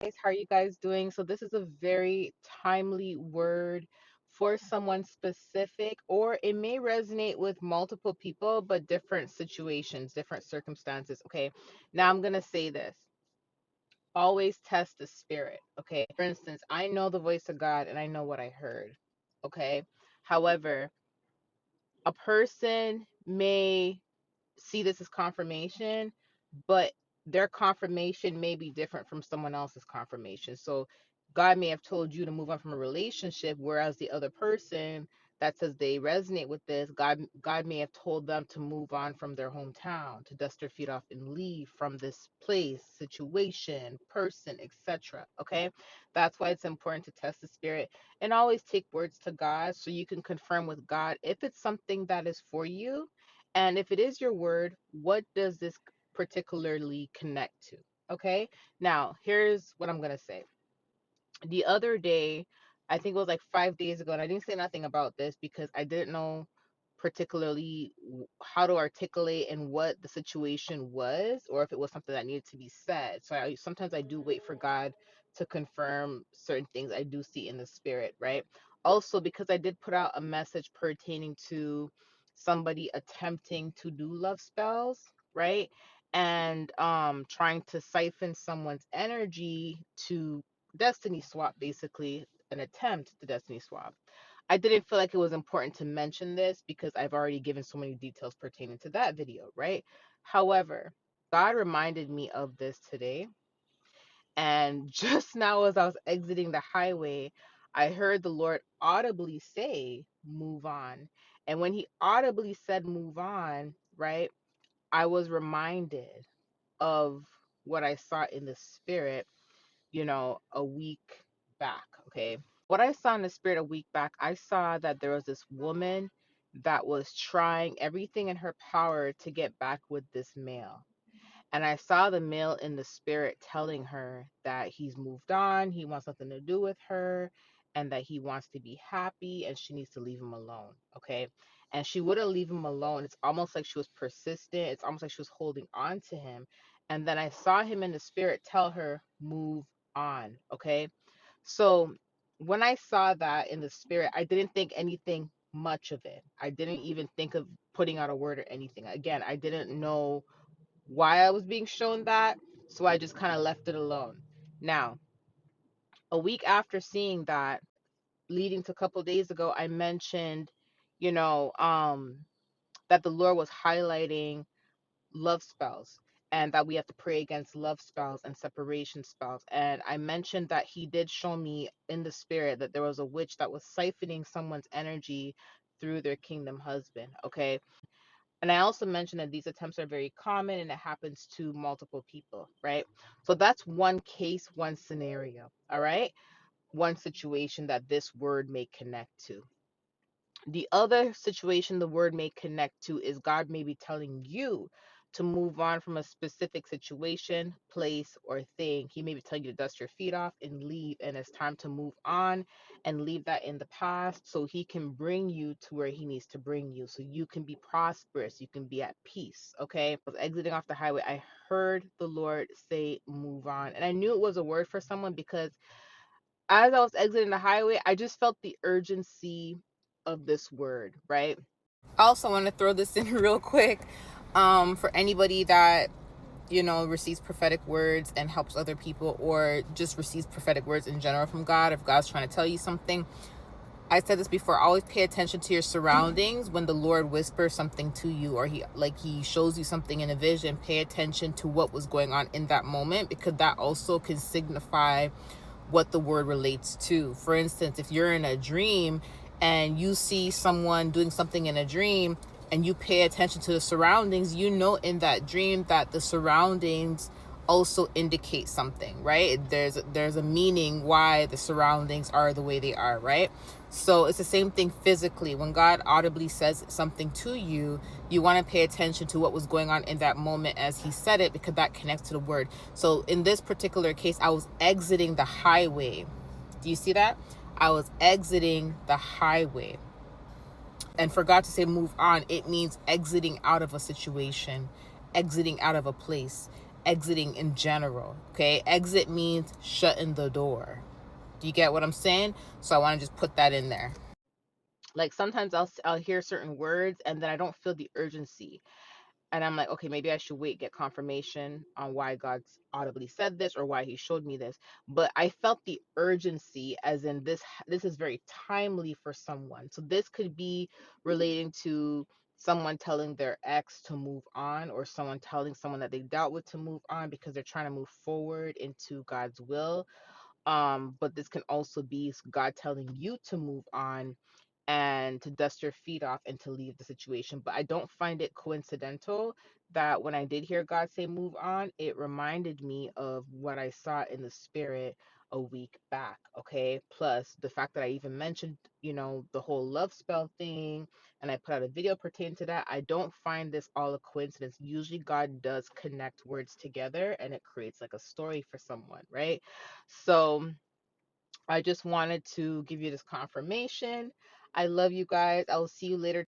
Guys, how are you guys doing? So this is a very timely word for someone specific, or it may resonate with multiple people, but different situations, different circumstances. Okay. Now I'm going to say this. Always test the spirit. Okay. For instance, I know the voice of God and I know what I heard. Okay. However, a person may see this as confirmation, but their confirmation may be different from someone else's confirmation. So God may have told you to move on from a relationship, whereas the other person that says they resonate with this, God may have told them to move on from their hometown, to dust their feet off and leave from this place, situation, person, etc. Okay? That's why it's important to test the spirit and always take words to God so you can confirm with God if it's something that is for you, and if it is your word, what does this particularly connect to? Okay. Now, here's what I'm going to say. The other day, I think it was like 5 days ago, and I didn't say nothing about this because I didn't know particularly how to articulate and what the situation was, or if it was something that needed to be said. So sometimes I do wait for God to confirm certain things I do see in the spirit, right? Also, because I did put out a message pertaining to somebody attempting to do love spells, right? And trying to siphon someone's energy to destiny swap, basically an attempt to destiny swap. I didn't feel like it was important to mention this because I've already given so many details pertaining to that video, right? However, God reminded me of this today, and just now as I was exiting the highway, I heard the Lord audibly say, "Move on." And when he audibly said move on, right, I was reminded of what I saw in the spirit, a week back. Okay. What I saw in the spirit a week back, I saw that there was this woman that was trying everything in her power to get back with this male. And I saw the male in the spirit telling her that he's moved on, he wants nothing to do with her, and that he wants to be happy and she needs to leave him alone. Okay. And she wouldn't leave him alone. It's almost like she was persistent. It's almost like she was holding on to him. And then I saw him in the spirit tell her, move on. Okay. So when I saw that in the spirit, I didn't think anything much of it. I didn't even think of putting out a word or anything. Again, I didn't know why I was being shown that, so I just kind of left it alone. Now, a week after seeing that, leading to a couple of days ago, I mentioned, you know, um, that the Lord was highlighting love spells and that we have to pray against love spells and separation spells. And I mentioned that he did show me in the spirit that there was a witch that was siphoning someone's energy through their kingdom husband. Okay. And I also mentioned that these attempts are very common and it happens to multiple people, right? So that's one case, one scenario, all right? One situation that this word may connect to. The other situation the word may connect to is God may be telling you to move on from a specific situation, place, or thing. He may be telling you to dust your feet off and leave, and it's time to move on and leave that in the past so he can bring you to where he needs to bring you so you can be prosperous, you can be at peace. Okay. I was exiting off the highway. I heard the Lord say, move on. And I knew it was a word for someone because as I was exiting the highway, I just felt the urgency of this word, right? I also want to throw this in real quick, for anybody that receives prophetic words and helps other people, or just receives prophetic words in general from God. If God's trying to tell you something, I said this before, always pay attention to your surroundings when the Lord whispers something to you, or he shows you something in a vision. Pay attention to what was going on in that moment, because that also can signify what the word relates to. For instance, if you're in a dream and you see someone doing something in a dream and you pay attention to the surroundings, in that dream that the surroundings also indicate something, right? There's a meaning why the surroundings are the way they are, right? So it's the same thing physically. When God audibly says something to you, you want to pay attention to what was going on in that moment as he said it, because that connects to the word. So in this particular case, I was exiting the highway. Do you see that? I was exiting the highway. And for God to say move on, it means exiting out of a situation, exiting out of a place. exiting in general. Okay, exit means shutting the door. Do you get what I'm saying? So I want to just put that in there. Like sometimes I'll hear certain words and then I don't feel the urgency, and I'm like, okay, maybe I should wait, get confirmation on why God's audibly said this or why he showed me this. But I felt the urgency as in this is very timely for someone. So this could be relating to someone telling their ex to move on, or someone telling someone that they dealt with to move on because they're trying to move forward into God's will. But this can also be God telling you to move on and to dust your feet off and to leave the situation. But I don't find it coincidental that when I did hear God say move on, it reminded me of what I saw in the spirit a week back. Okay. Plus the fact that I even mentioned, the whole love spell thing, and I put out a video pertaining to that. I don't find this all a coincidence. Usually God does connect words together and it creates like a story for someone, right? So I just wanted to give you this confirmation. I love you guys. I will see you later